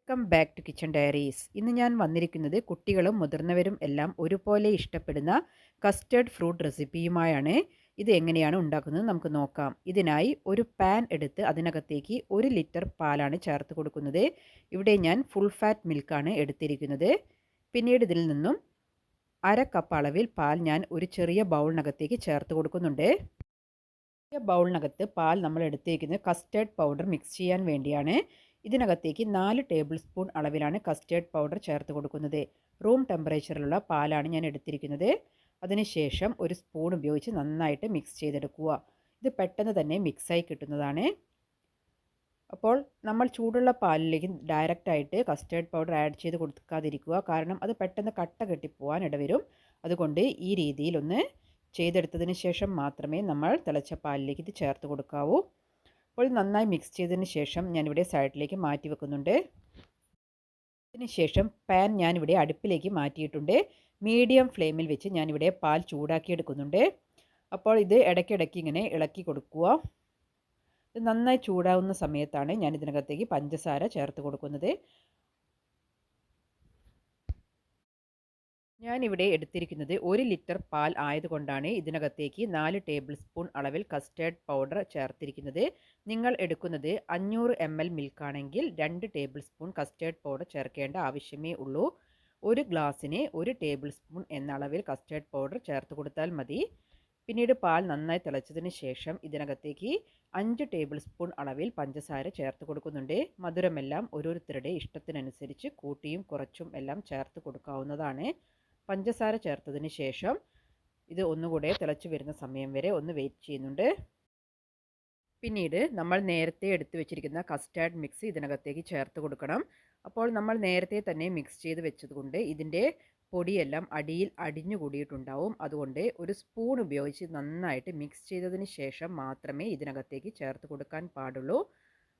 Welcome back to kitchen diaries. ഇന്ന് ഞാൻ വന്നിരിക്കുന്നത് കുട്ടികളും മുതിർന്നവരും എല്ലാം ഒരുപോലെ ഇഷ്ടപ്പെടുന്ന കസ്റ്റേർഡ് ഫ്രൂട്ട് റെസിപ്പിയുമായാണ്. ഇത് എങ്ങനെയാണ് ഉണ്ടാക്കുന്നത് നമുക്ക് നോക്കാം. ഇതിനായി ഒരു പാൻ എടുത്ത് അതിനകത്തേക്ക് 1 ലിറ്റർ പാലാണ് ചേർത്ത് കൊടുക്കുന്നത്. ഇവിടെ ഞാൻ ഫുൾ ഫാറ്റ് മിൽക്കാണ് എടുത്തിരിക്കുന്നത്. പിന്നീട് ഇതിൽ നിന്നും 1/2 കപ്പ് അളവിൽ പാൽ ഞാൻ ഒരു ചെറിയ ബൗളിനകത്തേക്ക് ചേർത്ത് കൊടുക്കുന്നുണ്ട്. ചെറിയ ബൗളിനകത്ത് പാൽ നമ്മൾ എടുത്തിരിക്കുന്നത് കസ്റ്റേർഡ് പൗഡർ മിക്സ് ചെയ്യാൻ വേണ്ടിയാണ്. ഇതിനകത്തേക്ക് 4 ടേബിൾ സ്പൂൺ അളവിലാണ് കസ്റ്റേർഡ് പൗഡർ ചേർത്ത് കൊടുക്കുന്നത്. റൂം ടെമ്പറേച്ചറിലുള്ള പാലാണ് ഞാൻ എടുത്തിരിക്കുന്നത്. അതിനുശേഷം ഒരു സ്പൂൺ ഉപയോഗിച്ച് നന്നായിട്ട് മിക്സ് ചെയ്തെടുക്കുക. ഇത് പെട്ടെന്ന് തന്നെ മിക്സായി കിട്ടുന്നതാണ്. അപ്പോൾ നമ്മൾ ചൂടുള്ള പാലിലേക്ക് ഡയറക്റ്റായിട്ട് കസ്റ്റേർഡ് പൗഡർ ആഡ് ചെയ്ത് കൊടുക്കാതിരിക്കുക. കാരണം അത് പെട്ടെന്ന് കട്ട കെട്ടിപ്പോവാൻ ഇടവരും. അതുകൊണ്ട് ഈ രീതിയിലൊന്ന് ചെയ്തെടുത്തതിന് ശേഷം മാത്രമേ നമ്മൾ തിളച്ച പാലിലേക്ക് ഇത് ചേർത്ത് കൊടുക്കാവൂ. അപ്പോൾ നന്നായി മിക്സ് ചെയ്തതിന് ശേഷം ഞാനിവിടെ സൈഡിലേക്ക് മാറ്റി വെക്കുന്നുണ്ട്. അതിനുശേഷം പാൻ ഞാനിവിടെ അടുപ്പിലേക്ക് മാറ്റിയിട്ടുണ്ട്. മീഡിയം ഫ്ലെയിമിൽ വെച്ച് ഞാനിവിടെ പാൽ ചൂടാക്കിയെടുക്കുന്നുണ്ട്. അപ്പോൾ ഇത് ഇടയ്ക്കിടയ്ക്ക് ഇങ്ങനെ ഇളക്കി കൊടുക്കുക. ഇത് നന്നായി ചൂടാവുന്ന സമയത്താണ് ഞാൻ ഇതിനകത്തേക്ക് പഞ്ചസാര ചേർത്ത് കൊടുക്കുന്നത്. ഞാനിവിടെ എടുത്തിരിക്കുന്നത് 1 ലിറ്റർ പാൽ ആയതുകൊണ്ടാണ് ഇതിനകത്തേക്ക് 4 ടേബിൾ സ്പൂൺ അളവിൽ കസ്റ്റേർഡ് പൗഡർ ചേർത്തിരിക്കുന്നത്. നിങ്ങൾ എടുക്കുന്നത് 500 ml മിൽക്കാണെങ്കിൽ 2 table spoon custard powder ചേർക്കേണ്ട ആവശ്യമേ ഉള്ളൂ. ഒരു ഗ്ലാസ്സിന് 1 ടേബിൾ സ്പൂൺ എന്ന അളവിൽ കസ്റ്റേർഡ് പൗഡർ ചേർത്ത് കൊടുത്താൽ മതി. പിന്നീട് പാൽ നന്നായി തിളച്ചതിന് ശേഷം ഇതിനകത്തേക്ക് 5 ടേബിൾ സ്പൂൺ അളവിൽ പഞ്ചസാര ചേർത്ത് കൊടുക്കുന്നുണ്ട്. മധുരമെല്ലാം ഓരോരുത്തരുടെ ഇഷ്ടത്തിനനുസരിച്ച് കൂട്ടിയും കുറച്ചും എല്ലാം ചേർത്ത് കൊടുക്കാവുന്നതാണ്. പഞ്ചസാര ചേർത്തതിന് ശേഷം ഇത് ഒന്നുകൂടെ തിളച്ച് വരുന്ന സമയം വരെ ഒന്ന് വെയിറ്റ് ചെയ്യുന്നുണ്ട്. പിന്നീട് നമ്മൾ നേരത്തെ എടുത്തു വെച്ചിരിക്കുന്ന കസ്റ്റാർഡ് മിക്സ് ഇതിനകത്തേക്ക് ചേർത്ത് കൊടുക്കണം. അപ്പോൾ നമ്മൾ നേരത്തെ തന്നെ മിക്സ് ചെയ്ത് വെച്ചതുകൊണ്ട് ഇതിൻ്റെ പൊടിയെല്ലാം അടിയിൽ അടിഞ്ഞു കൂടിയിട്ടുണ്ടാവും. അതുകൊണ്ട് ഒരു സ്പൂൺ ഉപയോഗിച്ച് നന്നായിട്ട് മിക്സ് ചെയ്തതിന് ശേഷം മാത്രമേ ഇതിനകത്തേക്ക് ചേർത്ത് കൊടുക്കാൻ പാടുള്ളൂ.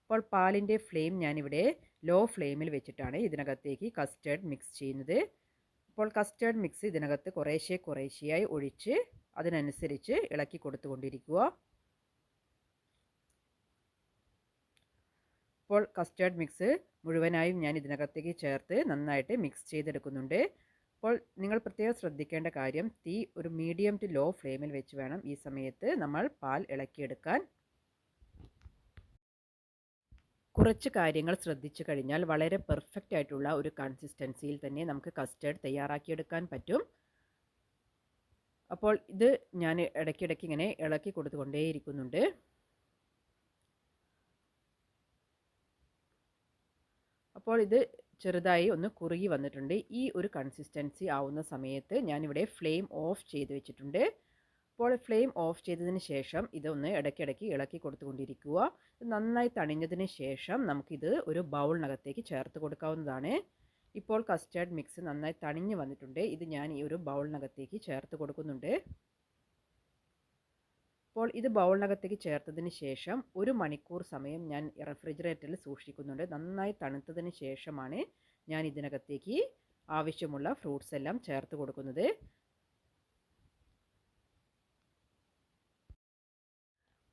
അപ്പോൾ പാലിൻ്റെ ഫ്ലെയിം ഞാനിവിടെ ലോ ഫ്ലെയിമിൽ വെച്ചിട്ടാണ് ഇതിനകത്തേക്ക് കസ്റ്റാർഡ് മിക്സ് ചെയ്യുന്നത്. അപ്പോൾ കസ്റ്റേർഡ് മിക്സ് ഇതിനകത്ത് കുറേശ്ശെയായി ഒഴിച്ച് അതിനനുസരിച്ച് ഇളക്കി കൊടുത്തുകൊണ്ടിരിക്കുക. അപ്പോൾ കസ്റ്റേർഡ് മിക്സ് മുഴുവനായും ഞാൻ ഇതിനകത്തേക്ക് ചേർത്ത് നന്നായിട്ട് മിക്സ് ചെയ്തെടുക്കുന്നുണ്ട്. അപ്പോൾ നിങ്ങൾ പ്രത്യേകം ശ്രദ്ധിക്കേണ്ട കാര്യം, തീ ഒരു മീഡിയം ടു ലോ ഫ്ലെയിമിൽ വെച്ച് വേണം ഈ സമയത്ത് നമ്മൾ പാൽ ഇളക്കിയെടുക്കാൻ. കുറച്ച് കാര്യങ്ങൾ ശ്രദ്ധിച്ചു കഴിഞ്ഞാൽ വളരെ പെർഫെക്റ്റ് ആയിട്ടുള്ള ഒരു കൺസിസ്റ്റൻസിയിൽ തന്നെ നമുക്ക് കസ്റ്റേർഡ് തയ്യാറാക്കിയെടുക്കാൻ പറ്റും. അപ്പോൾ ഇത് ഞാൻ ഇടയ്ക്കിടയ്ക്ക് ഇങ്ങനെ ഇളക്കി കൊടുത്തുകൊണ്ടേയിരിക്കുന്നുണ്ട്. അപ്പോൾ ഇത് ചെറുതായി ഒന്ന് കുറുകി വന്നിട്ടുണ്ട്. ഈ ഒരു കൺസിസ്റ്റൻസി ആവുന്ന സമയത്ത് ഞാനിവിടെ ഫ്ലെയിം ഓഫ് ചെയ്ത് വെച്ചിട്ടുണ്ട്. അപ്പോൾ ഫ്ലെയിം ഓഫ് ചെയ്തതിന് ശേഷം ഇതൊന്ന് ഇടയ്ക്കിടയ്ക്ക് ഇളക്കി കൊടുത്തുകൊണ്ടിരിക്കുക. നന്നായി തണിഞ്ഞതിന് ശേഷം നമുക്കിത് ഒരു ബൗളിനകത്തേക്ക് ചേർത്ത് കൊടുക്കാവുന്നതാണ്. ഇപ്പോൾ കസ്റ്റേർഡ് മിക്സ് നന്നായി തണിഞ്ഞ് വന്നിട്ടുണ്ട്. ഇത് ഞാൻ ഈ ഒരു ബൗളിനകത്തേക്ക് ചേർത്ത് കൊടുക്കുന്നുണ്ട്. അപ്പോൾ ഇത് ബൗളിനകത്തേക്ക് ചേർത്തതിന് ശേഷം 1 മണിക്കൂർ സമയം ഞാൻ റെഫ്രിജറേറ്ററിൽ സൂക്ഷിക്കുന്നുണ്ട്. നന്നായി തണുത്തതിന് ശേഷമാണ് ഞാൻ ഇതിനകത്തേക്ക് ആവശ്യമുള്ള ഫ്രൂട്ട്സ് എല്ലാം ചേർത്ത് കൊടുക്കുന്നത്.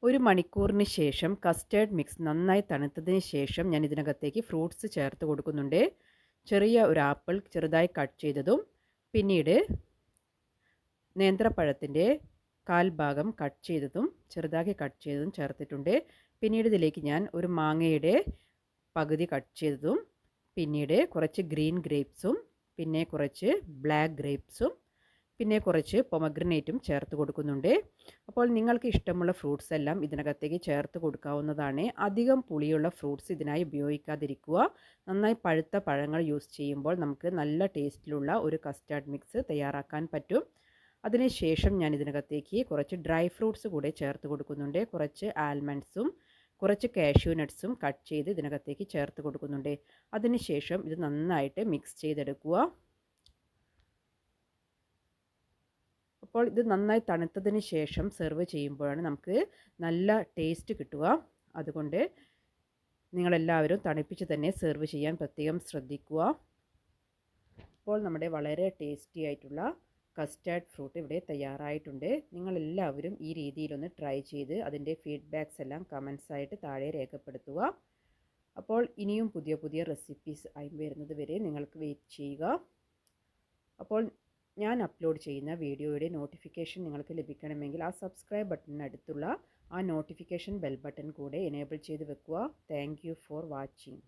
1 മണിക്കൂറിന് ശേഷം കസ്റ്റേർഡ് മിക്സ് നന്നായി തണുത്തതിന് ശേഷം ഞാൻ ഇതിനകത്തേക്ക് ഫ്രൂട്ട്സ് ചേർത്ത് കൊടുക്കുന്നുണ്ട്. ചെറിയ ഒരു ആപ്പിൾ ചെറുതായി കട്ട് ചെയ്തതും പിന്നീട് നേന്ത്രപ്പഴത്തിൻ്റെ 1/4 ഭാഗം കട്ട് ചെയ്തതും ചെറുതാക്കി കട്ട് ചെയ്തതും ചേർത്തിട്ടുണ്ട്. പിന്നീട് ഇതിലേക്ക് ഞാൻ ഒരു മാങ്ങയുടെ പകുതി കട്ട് ചെയ്തതും പിന്നീട് കുറച്ച് ഗ്രീൻ ഗ്രേപ്സും പിന്നെ കുറച്ച് ബ്ലാക്ക് ഗ്രേപ്സും പിന്നെ കുറച്ച് പൊമഗ്രനേറ്റും ചേർത്ത് കൊടുക്കുന്നുണ്ട്. അപ്പോൾ നിങ്ങൾക്ക് ഇഷ്ടമുള്ള ഫ്രൂട്ട്സ് എല്ലാം ഇതിനകത്തേക്ക് ചേർത്ത് കൊടുക്കാവുന്നതാണ്. അധികം പുളിയുള്ള ഫ്രൂട്ട്സ് ഇതിനായി ഉപയോഗിക്കാതിരിക്കുക. നന്നായി പഴുത്ത പഴങ്ങൾ യൂസ് ചെയ്യുമ്പോൾ നമുക്ക് നല്ല ടേസ്റ്റിലുള്ള ഒരു കസ്റ്റാർഡ് മിക്സ് തയ്യാറാക്കാൻ പറ്റും. അതിനുശേഷം ഞാൻ ഇതിനകത്തേക്ക് കുറച്ച് ഡ്രൈ ഫ്രൂട്ട്സ് കൂടെ ചേർത്ത് കൊടുക്കുന്നുണ്ട്. കുറച്ച് ആൽമണ്ട്സും കുറച്ച് കാഷ്യൂ നട്ട്സും കട്ട് ചെയ്ത് ഇതിനകത്തേക്ക് ചേർത്ത് കൊടുക്കുന്നുണ്ട്. അതിനുശേഷം ഇത് നന്നായിട്ട് മിക്സ് ചെയ്തെടുക്കുക. അപ്പോൾ ഇത് നന്നായി തണുത്തതിന് ശേഷം സെർവ് ചെയ്യുമ്പോഴാണ് നമുക്ക് നല്ല ടേസ്റ്റ് കിട്ടുക. അതുകൊണ്ട് നിങ്ങളെല്ലാവരും തണുപ്പിച്ച് തന്നെ സെർവ് ചെയ്യാൻ പ്രത്യേകം ശ്രദ്ധിക്കുക. അപ്പോൾ നമ്മുടെ വളരെ ടേസ്റ്റി ആയിട്ടുള്ള കസ്റ്റാർഡ് ഫ്രൂട്ട് ഇവിടെ തയ്യാറായിട്ടുണ്ട്. നിങ്ങളെല്ലാവരും ഈ രീതിയിലൊന്ന് ട്രൈ ചെയ്ത് അതിൻ്റെ ഫീഡ്ബാക്ക്സ് എല്ലാം കമൻസ് ആയിട്ട് താഴെ രേഖപ്പെടുത്തുക. അപ്പോൾ ഇനിയും പുതിയ പുതിയ റെസിപ്പീസ് ആയി വരുന്നത് വരെ നിങ്ങൾക്ക് വെയിറ്റ് ചെയ്യുക. അപ്പോൾ ഞാൻ അപ്ലോഡ് ചെയ്യുന്ന വീഡിയോയുടെ നോട്ടിഫിക്കേഷൻ നിങ്ങൾക്ക് ലഭിക്കണമെങ്കിൽ ആ സബ്സ്ക്രൈബ് ബട്ടണിനടുത്തുള്ള ആ നോട്ടിഫിക്കേഷൻ ബെൽ ബട്ടൺ കൂടെ എനേബിൾ ചെയ്ത് വെക്കുക. Thank you for watching.